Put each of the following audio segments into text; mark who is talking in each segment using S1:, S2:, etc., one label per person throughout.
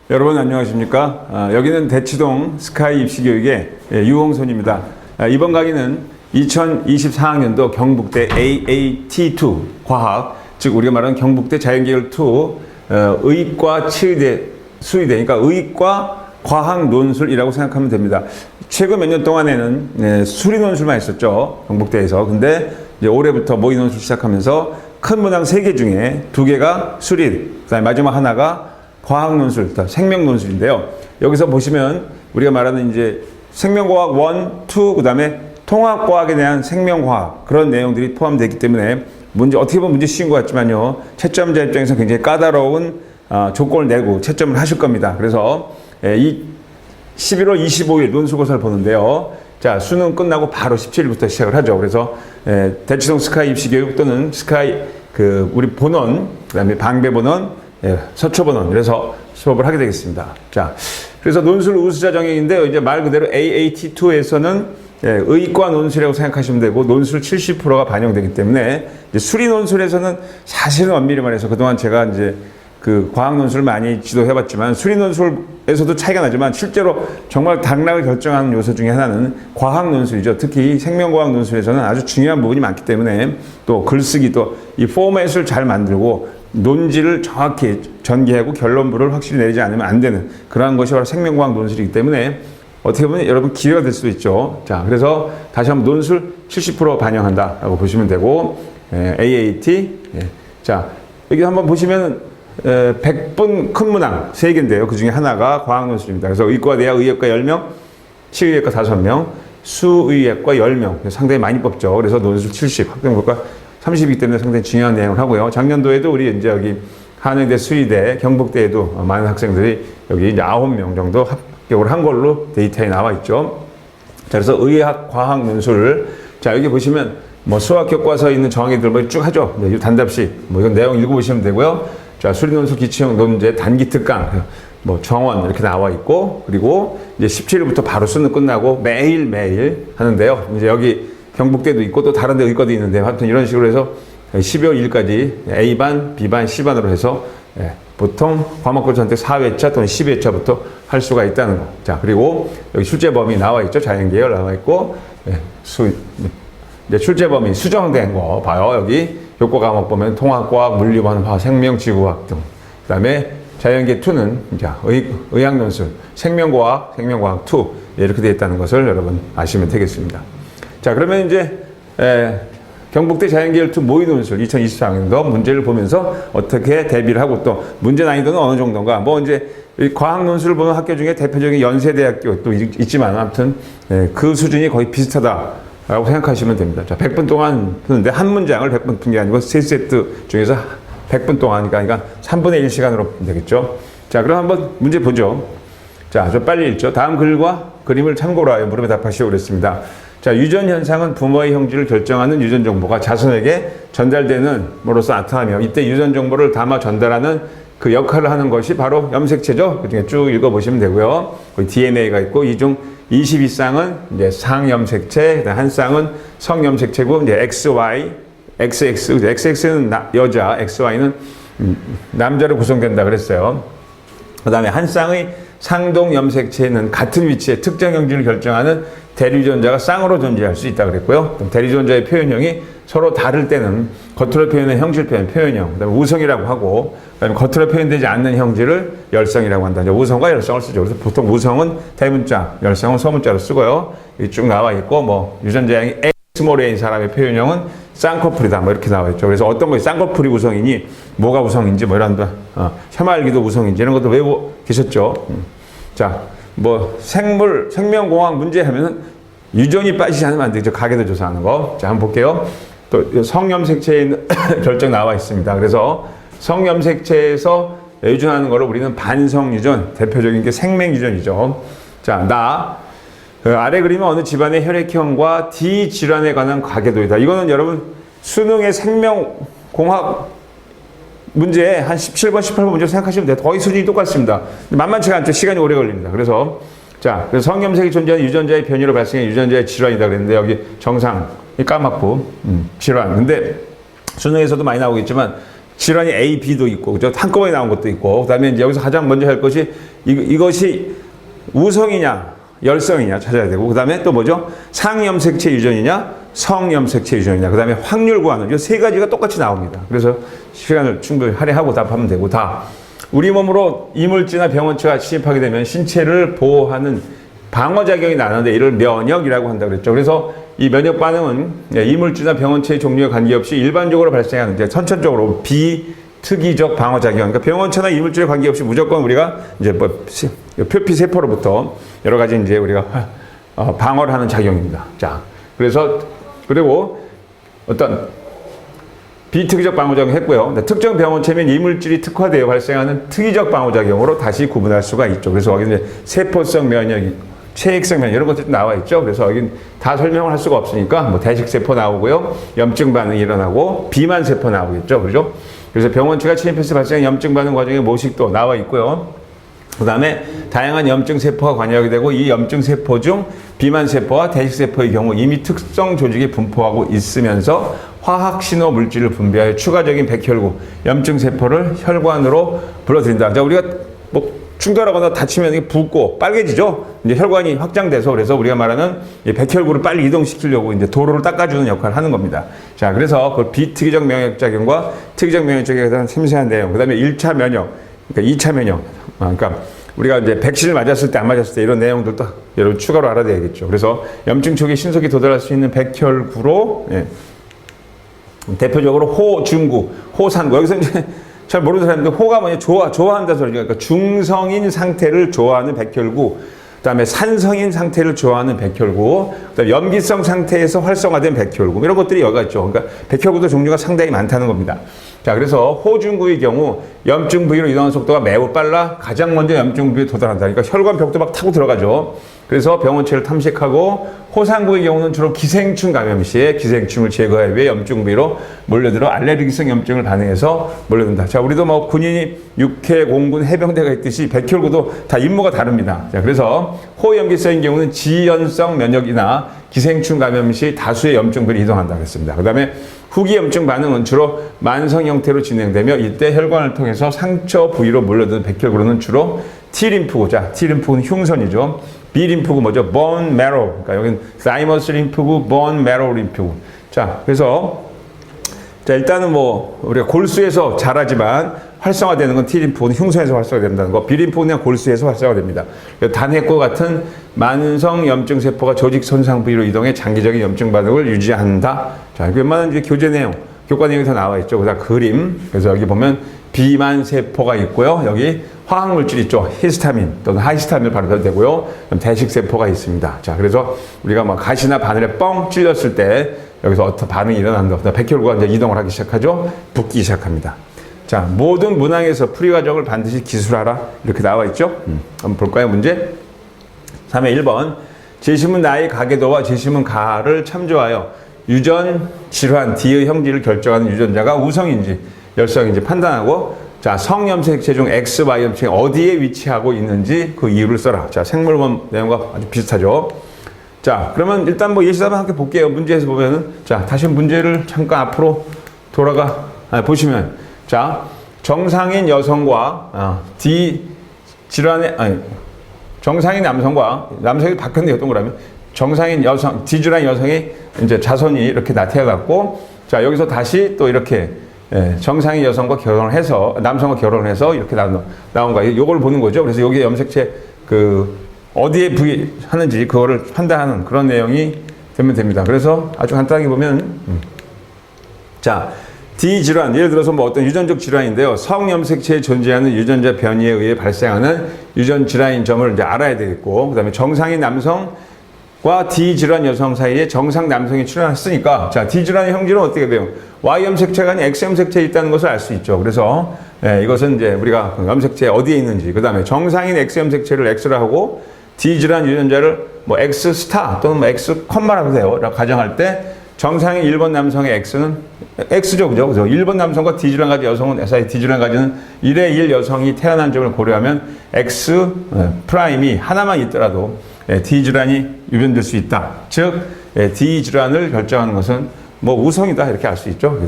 S1: 여러분 안녕하십니까? 여기는 대치동 스카이 입시교육의 유홍손입니다. 이번 강의는 2024학년도 경북대 AAT2 과학, 즉 우리가 말하는 경북대 자연계열2 의과, 치의대, 수의대, 그러니까 의과 과학 논술이라고 생각하면 됩니다. 최근 몇 년 동안에는 수리 논술만 있었죠, 경북대에서. 근데 이제 올해부터 모의 논술 시작하면서 큰 문항 3개 중에 2개가 수리, 그다음에 마지막 하나가 과학 논술, 생명 논술인데요. 여기서 보시면 우리가 말하는 이제 생명과학 1, 2, 그 다음에 통합과학에 대한 생명과학, 그런 내용들이 포함되어 있기 때문에 문제, 어떻게 보면 문제 쉬운 것 같지만요, 채점자 입장에서 굉장히 까다로운 조건을 내고 채점을 하실 겁니다. 그래서 이 11월 25일 논술고사를 보는데요. 자, 수능 끝나고 바로 17일부터 시작을 하죠. 그래서 대치동 스카이 입시교육 또는 스카이 우리 본원, 그 다음에 방배 본원, 서초본원, 그래서 수업을 하게 되겠습니다. 자, 그래서 논술 우수자 정형인데요. 이제 말 그대로 AAT2에서는 의과 논술이라고 생각하시면 되고, 논술 70%가 반영되기 때문에, 이제 수리 논술에서는 사실은 엄밀히 말해서 그동안 제가 이제 과학 논술을 많이 지도해봤지만, 수리 논술에서도 차이가 나지만, 실제로 정말 당락을 결정하는 요소 중에 하나는 과학 논술이죠. 특히 생명과학 논술에서는 아주 중요한 부분이 많기 때문에, 또 글쓰기, 또 이 포맷을 잘 만들고, 논지를 정확히 전개하고 결론부를 확실히 내리지 않으면 안 되는 그러한 것이 바로 생명과학 논술이기 때문에 어떻게 보면 여러분 기회가 될 수도 있죠. 자, 그래서 다시 한번 논술 70% 반영한다라고 보시면 되고, AAT. 자, 여기 한번 보시면 100분 큰 문항 3개인데요. 그 중에 하나가 과학 논술입니다. 그래서 의과대학 의학과 10명, 치의학과 5명, 수의학과 10명. 상당히 많이 뽑죠. 그래서 논술 70, 학생부가 30이기 때문에 상당히 중요한 내용을 하고요. 작년도에도 우리 이제 여기 한의대, 수의대, 경북대에도 많은 학생들이 여기 이제 9명 정도 합격을 한 걸로 데이터에 나와 있죠. 자, 그래서 의학, 과학 논술. 자, 여기 보시면 뭐 수학 교과서에 있는 정의들 뭐 쭉 하죠. 단답식. 뭐 이건 내용 읽어보시면 되고요. 자, 수리 논술 기초형 논제 단기 특강. 뭐 정원 이렇게 나와 있고, 그리고 이제 17일부터 바로 수능 끝나고 매일 하는데요. 이제 여기 경북대도 있고 또 다른 데 의과도 있는데, 하여튼 이런 식으로 해서 12월 1일까지 A반, B반, C반으로 해서 보통 과목별 선택 4회차 또는 12회차부터 할 수가 있다는 거. 자, 그리고 여기 출제 범위 나와 있죠. 자연계열 나와 있고, 이제 출제 범위 수정된 거 봐요. 여기 교과 과목 보면 통합과학, 물리반화, 생명, 지구과학 등. 그 다음에 자연계 2는 이제 의학 논술, 생명과학, 생명과학 2 이렇게 되어 있다는 것을 여러분 아시면 되겠습니다. 자, 그러면 이제 경북대 자연계열2 모의 논술 2024학년도 문제를 보면서 어떻게 대비를 하고, 또 문제 난이도는 어느 정도인가. 뭐 이제 과학 논술을 보는 학교 중에 대표적인 연세대학교 또 있지만, 아무튼 그 수준이 거의 비슷하다라고 생각하시면 됩니다. 자, 100분 동안 푸는데 한 문장을 100분 푼 게 아니고 3세트 중에서 100분 동안이니까, 그러니까 3분의 1 시간으로 되겠죠. 자, 그럼 한번 문제 보죠. 자, 좀 빨리 읽죠. 다음 글과 그림을 참고로 하여 물음에 답하시오 그랬습니다. 자, 유전 현상은 부모의 형질을 결정하는 유전 정보가 자손에게 전달되는 으로써 나타나며, 이때 유전 정보를 담아 전달하는 그 역할을 하는 것이 바로 염색체죠. 그 중에 쭉 읽어보시면 되고요. 거기 DNA가 있고, 이 중 22쌍은 이제 상염색체, 한 쌍은 성염색체고, 이제 XY, XX, XX는 여자, XY는 남자로 구성된다 그랬어요. 그 다음에 한 쌍의 상동 염색체는 같은 위치에 특정 형질을 결정하는 대리유전자가 쌍으로 존재할 수 있다 그랬고요. 대리유전자의 표현형이 서로 다를 때는 겉으로 표현한 형질 표현, 표현형, 그다음에 우성이라고 하고, 그다음에 겉으로 표현되지 않는 형질을 열성이라고 한다. 이제 우성과 열성을 쓰죠. 그래서 보통 우성은 대문자, 열성은 소문자로 쓰고요. 여기 쭉 나와 있고, 뭐 유전자양이 X모레인 사람의 표현형은 쌍꺼풀이다, 뭐 이렇게 나와 있죠. 그래서 어떤 것이 쌍꺼풀이 우성이니 뭐가 우성인지, 뭐 이런 혀말기도 우성인지 이런 것도 외우고 계셨죠. 자, 뭐 생명공학 문제 하면은 유전이 빠지지 않으면 안 되죠. 가계도 조사하는 거. 자, 한번 볼게요. 또 성염색체에 있는 결정 나와 있습니다. 그래서 성염색체에서 유전하는 것을 우리는 반성유전, 대표적인 게 생맹유전이죠. 자, 아래 그림은 어느 집안의 혈액형과 D 질환에 관한 가계도이다. 이거는 여러분 수능의 생명공학 문제 한 17번, 18번 문제 생각하시면 돼요. 거의 수준이 똑같습니다. 만만치가 않죠. 시간이 오래 걸립니다. 그래서 성염색이 존재하는 유전자의 변이로 발생한 유전자의 질환이다 그랬는데 여기 정상이 까맣고 질환. 근데 수능에서도 많이 나오겠지만 질환이 A, B도 있고 그죠? 한꺼번에 나온 것도 있고 그다음에 이제 여기서 가장 먼저 할 것이 이것이 우성이냐 열성이냐 찾아야 되고 그다음에 또 뭐죠? 상염색체 유전이냐 성염색체 유전이냐 그다음에 확률 구하는 이 세 가지가 똑같이 나옵니다. 그래서 시간을 충분히 할애하고 답하면 되고 다 우리 몸으로 이물질이나 병원체가 침입하게 되면 신체를 보호하는 방어작용이 나는데 이를 면역이라고 한다고 그랬죠. 그래서 이 면역 반응은 이물질이나 병원체의 종류에 관계없이 일반적으로 발생하는 이제 선천적으로 비특이적 방어작용. 그러니까 병원체나 이물질에 관계없이 무조건 우리가 이제 뭐 표피 세포로부터 여러 가지 이제 우리가 방어를 하는 작용입니다. 자, 그리고 어떤 비특이적 방어작용 했고요. 특정 병원체면 이물질이 특화되어 발생하는 특이적 방어작용으로 다시 구분할 수가 있죠. 그래서 여기 이제 세포성 면역, 체액성 면역 이런 것들이 나와 있죠. 그래서 여기 다 설명을 할 수가 없으니까 뭐 대식세포 나오고요. 염증 반응이 일어나고 비만세포 나오겠죠. 그죠? 그래서 병원체가 침입해서 발생한 염증 반응 과정의 모식도 나와 있고요. 그 다음에 다양한 염증세포가 관여하게 되고 이 염증세포 중 비만세포와 대식세포의 경우 이미 특성 조직이 분포하고 있으면서 화학신호 물질을 분비하여 추가적인 백혈구, 염증세포를 혈관으로 불러들인다. 자, 우리가 뭐 충돌하거나 다치면 이게 붓고 빨개지죠? 이제 혈관이 확장돼서 그래서 우리가 말하는 이 백혈구를 빨리 이동시키려고 이제 도로를 닦아주는 역할을 하는 겁니다. 자, 그래서 그 비특이적 면역작용과 특이적 면역작용에 대한 세세한 내용, 그 다음에 1차 면역, 그러니까 2차 면역, 그러니까 우리가 이제 백신을 맞았을 때 안 맞았을 때 이런 내용들도 여러분 추가로 알아야겠죠. 그래서 염증 초기 신속히 도달할 수 있는 백혈구로 대표적으로 호중구, 호산구. 여기서 이제 잘 모르는 사람들 호가 뭐냐 좋아한다 소리죠. 그러니까 중성인 상태를 좋아하는 백혈구, 그다음에 산성인 상태를 좋아하는 백혈구, 그다음에 염기성 상태에서 활성화된 백혈구 이런 것들이 여기가 있죠. 그러니까 백혈구도 종류가 상당히 많다는 겁니다. 자, 그래서 호중구의 경우 염증 부위로 이동하는 속도가 매우 빨라 가장 먼저 염증 부위에 도달한다. 그러니까 혈관 벽도 막 타고 들어가죠. 그래서 병원체를 탐색하고 호산구의 경우는 주로 기생충 감염 시에 기생충을 제거하기 위해 염증 부위로 몰려들어 알레르기성 염증을 반응해서 몰려든다. 자, 우리도 뭐 군인이 육해, 공군, 해병대가 있듯이 백혈구도 다 임무가 다릅니다. 자, 그래서 호염기성인 경우는 지연성 면역이나 기생충 감염 시 다수의 염증 부위로 이동한다고 했습니다. 그 다음에 후기염증 반응은 주로 만성 형태로 진행되며 이때 혈관을 통해서 상처 부위로 몰려드는 백혈구로는 주로 T림프구, 자, T림프구는 흉선이죠. B림프구 뭐죠? bone marrow. 그러니까 여기는 thymus 림프구, bone marrow 림프구. 자, 그래서 자, 일단은 뭐 우리가 골수에서 자라지만 활성화되는 건 T림프구는 흉선에서 활성화된다는 거. B림프구는 그냥 골수에서 활성화됩니다. 단핵과 같은 만성 염증 세포가 조직 손상 부위로 이동해 장기적인 염증 반응을 유지한다. 자, 웬만한 이제 교재 내용, 교과 내용이 다 나와 있죠. 그다음 그림. 그래서 여기 보면 비만 세포가 있고요. 여기 화학 물질 있죠. 히스타민 또는 하이스타민을 발효해도 되고요. 대식 세포가 있습니다. 자, 그래서 우리가 뭐 가시나 바늘에 뻥 찔렸을 때 여기서 어떤 반응이 일어난다. 백혈구가 이제 이동을 하기 시작하죠. 붓기 시작합니다. 자, 모든 문항에서 풀이 과정을 반드시 기술하라. 이렇게 나와 있죠. 한번 볼까요? 문제 3회 1번. 제시문 나의 가계도와 제시문 가를 참조하여 유전 질환 D의 형질을 결정하는 유전자가 우성인지 열성인지 판단하고 자, 성염색체 중 X, Y 염증이 어디에 위치하고 있는지 그 이유를 써라. 자, 생물원 내용과 아주 비슷하죠. 자, 그러면 일단 뭐 예시답을 함께 볼게요. 문제에서 보면은 자, 다시 문제를 잠깐 앞으로 돌아가 보시면 자, 정상인 여성과 D 질환의 정상인 남성과 남성이 바뀌었는데 어떤 거라면 정상인 여성, D 질환 여성의 이제 자손이 이렇게 나타나갖고 자, 여기서 다시 또 이렇게 정상인 여성과 결혼을 해서 남성과 결혼을 해서 이렇게 나온 거예요. 요걸 보는 거죠. 그래서 여기에 염색체 어디에 부위하는지 그거를 판단하는 그런 내용이 되면 됩니다. 그래서 아주 간단하게 보면 자, D 질환 예를 들어서 뭐 어떤 유전적 질환인데요. 성염색체에 존재하는 유전자 변이에 의해 발생하는 유전 질환인 점을 이제 알아야 되겠고, 그다음에 정상인 남성과 D 질환 여성 사이에 정상 남성이 출현했으니까, 자, D 질환의 형질은 어떻게 돼요? Y 염색체가 아닌 X 염색체에 있다는 것을 알 수 있죠. 그래서 이것은 이제 우리가 염색체 어디에 있는지, 그 다음에 정상인 X 염색체를 X라 하고 D 질환 유전자를 뭐 X 스타 또는 뭐 X 컴마라고 해요. 라고 가정할 때 정상인 1번 남성의 X는 X죠, 그죠? 그래서 1번 남성과 D 질환 가진 여성은 사이 D 질환 가지는 1의 1 여성이 태어난 점을 고려하면 X 프라임이 하나만 있더라도 D 질환이 유전될 수 있다. 즉, D 질환을 결정하는 것은 뭐 우성이다 이렇게 알 수 있죠.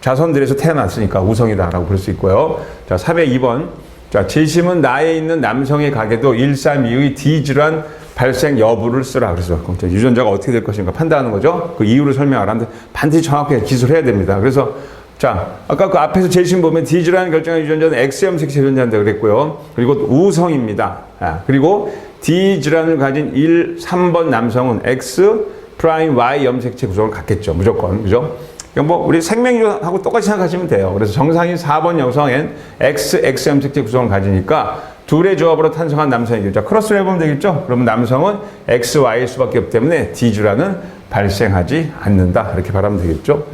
S1: 자손들에서 태어났으니까 우성이다라고 볼 수 있고요. 자, 402번. 자, 재심은 나에 있는 남성의 가계도 132의 D 질환 발생 여부를 쓰라. 그래서 유전자가 어떻게 될 것인가 판단하는 거죠. 그 이유를 설명하라. 반드시 정확하게 기술해야 됩니다. 그래서 자, 아까 그 앞에서 재심 보면 D 질환 결정한 유전자는 X 염색체 유전자인다 그랬고요. 그리고 우성입니다. 그리고 D 질환을 가진 3번 남성은 X 프라임 Y 염색체 구성을 갖겠죠. 무조건. 그죠? 그러니까 뭐 우리 생명유전하고 똑같이 생각하시면 돼요. 그래서 정상인 4번 여성엔 X 염색체 구성을 가지니까 둘의 조합으로 탄생한 남성이겠죠. 자, 크로스를 해보면 되겠죠? 그러면 남성은 XY일 수밖에 없기 때문에 D 질환은 발생하지 않는다. 이렇게 말하면 되겠죠?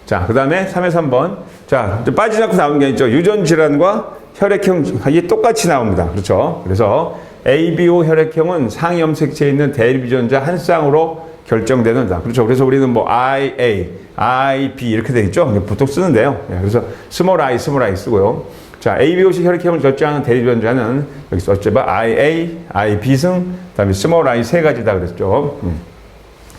S1: 자, 그 다음에 3-3번. 자, 빠지지 않고 나온 게 있죠. 유전질환과 혈액형, 이게 똑같이 나옵니다. 그렇죠? 그래서 ABO 혈액형은 상염색체에 있는 대립유전자 한 쌍으로 결정되는다. 그렇죠? 그래서 우리는 뭐 IA, IB 이렇게 되겠죠? 보통 쓰는데요. 그래서 스몰 I 쓰고요. 자, ABO식 혈액형을 결정하는 대립유전자는 여기 썼지만 IA, IB승, 그 다음에 스몰 I 세 가지다 그랬죠.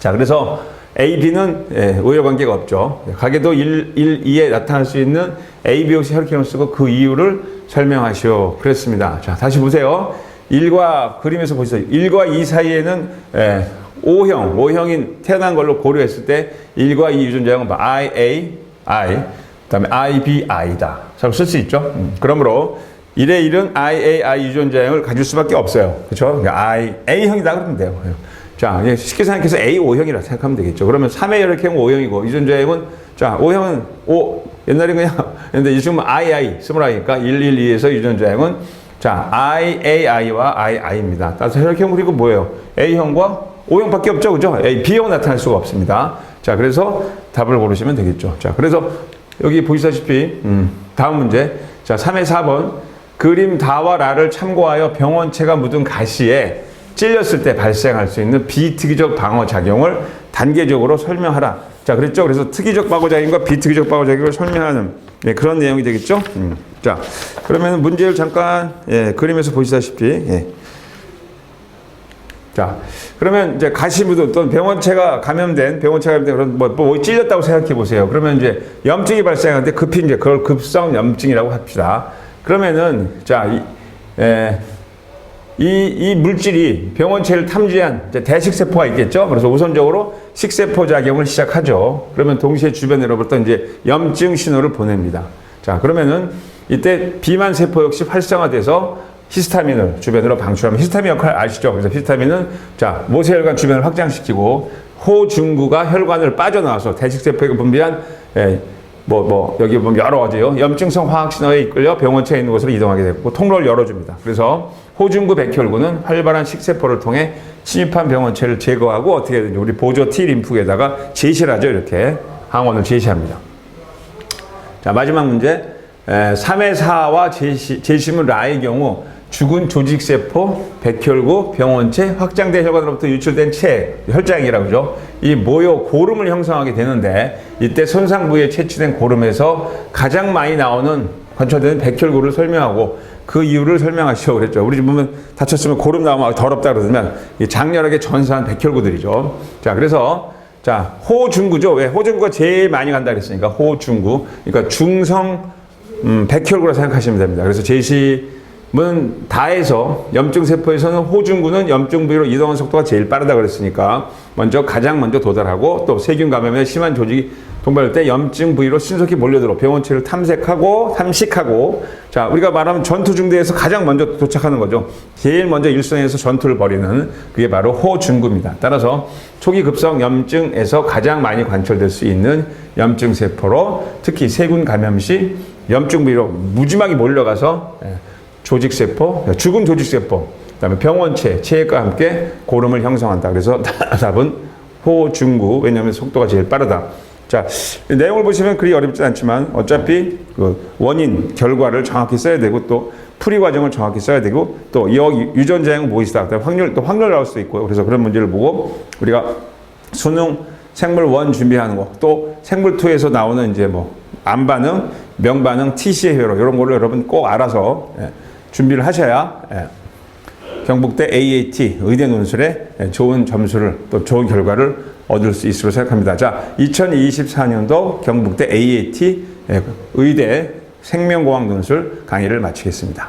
S1: 자, 그래서 AB는 우열관계가 없죠. 가계도 1, 2에 나타날 수 있는 ABO식 혈액형을 쓰고 그 이유를 설명하시오. 그랬습니다. 자, 다시 보세요. 1과 그림에서 보시죠. 1과 2 사이에는 O형인 태어난 걸로 고려했을 때 1과 2 유전자형은 IA, I, 그 다음에 IBI다. 잘 쓸 수 있죠. 그러므로 1의 1은 IAI 유전자형을 가질 수밖에 없어요. 그렇죠? 그러니까 A형이다 그러면 돼요. 자, 쉽게 생각해서 A5형이라 생각하면 되겠죠. 그러면 3의 혈액형은 O형이고 유전자형은 자, O형은 옛날에 그냥 근데 요즘은 II, 스몰 i니까 112에서 유전자형은 자, IAI와 II입니다. 따라서 혈액형 그리고 뭐예요? A형과 O형밖에 없죠. 그죠? B형은 나타날 수가 없습니다. 자, 그래서 답을 고르시면 되겠죠. 자, 그래서 여기 보시다시피 다음 문제. 자, 3-4번. 그림 다와 라를 참고하여 병원체가 묻은 가시에 찔렸을 때 발생할 수 있는 비특이적 방어작용을 단계적으로 설명하라. 자, 그랬죠? 그래서 특이적 방어작용과 비특이적 방어작용을 설명하는 그런 내용이 되겠죠? 자, 그러면 문제를 잠깐 그림에서 보시다시피 자, 그러면 이제 가시 묻은 또는 병원체가 감염된 그런 뭐 찔렸다고 생각해 보세요. 그러면 이제 염증이 발생하는데 급히 이제 그걸 급성 염증이라고 합시다. 그러면은 자, 이 물질이 병원체를 탐지한 대식세포가 있겠죠. 그래서 우선적으로 식세포 작용을 시작하죠. 그러면 동시에 주변으로부터 이제 염증 신호를 보냅니다. 자, 그러면은 이때 비만 세포 역시 활성화돼서 히스타민을 주변으로 방출하면 히스타민 역할 아시죠? 그래서 히스타민은 자, 모세혈관 주변을 확장시키고 호중구가 혈관을 빠져나와서 대식세포에게 분비한 여기 보면 여러 가지요. 염증성 화학신호에 이끌려 병원체에 있는 곳으로 이동하게 되고 통로를 열어줍니다. 그래서 호중구 백혈구는 활발한 식세포를 통해 침입한 병원체를 제거하고 어떻게 되는지 우리 보조 T 림프에다가 제시를 하죠. 이렇게 항원을 제시합니다. 자, 마지막 문제. 3-4와 재심은 라의 경우 죽은 조직세포, 백혈구, 병원체, 확장된 혈관으로부터 유출된 혈장이라고 그러죠. 이 모여 고름을 형성하게 되는데 이때 손상 부위에 채취된 고름에서 가장 많이 나오는 관찰되는 백혈구를 설명하고 그 이유를 설명하시오 그랬죠. 우리 집 보면 다쳤으면 고름 나오면 더럽다 그러면 장렬하게 전사한 백혈구들이죠. 자, 그래서 자, 호중구죠. 왜? 호중구가 제일 많이 간다 그랬으니까 호중구. 그러니까 중성 백혈구라 생각하시면 됩니다. 그래서 재심은 다에서 염증세포에서는 호중구는 염증 부위로 이동하는 속도가 제일 빠르다 그랬으니까 가장 먼저 도달하고 또 세균 감염에 심한 조직이 동반할 때 염증 부위로 신속히 몰려들어 병원체를 탐식하고 자, 우리가 말하면 전투 중대에서 가장 먼저 도착하는 거죠. 제일 먼저 일선에서 전투를 벌이는 그게 바로 호중구입니다. 따라서 초기 급성 염증에서 가장 많이 관찰될 수 있는 염증세포로 특히 세균 감염 시 염증 부위로 무지막이 몰려가서 조직세포, 죽은 조직세포, 그다음에 병원체, 체액과 함께 고름을 형성한다. 그래서 답은 호중구. 왜냐하면 속도가 제일 빠르다. 자, 내용을 보시면 그리 어렵지 않지만 어차피 그 원인, 결과를 정확히 써야 되고 또 풀이 과정을 정확히 써야 되고 또 유전자형 무엇이다. 확률, 또 확률 나올 수도 있고요. 그래서 그런 문제를 보고 우리가 수능 생물 1 준비하는 거, 또 생물 2에서 나오는 이제 뭐 암반응, 명반응, TC의 회로 이런 거를 여러분 꼭 알아서 준비를 하셔야 경북대 AAT 의대 논술에 좋은 점수를 또 좋은 결과를 얻을 수 있으리라 생각합니다. 자, 2024년도 경북대 AAT 의대 생명공학 논술 강의를 마치겠습니다.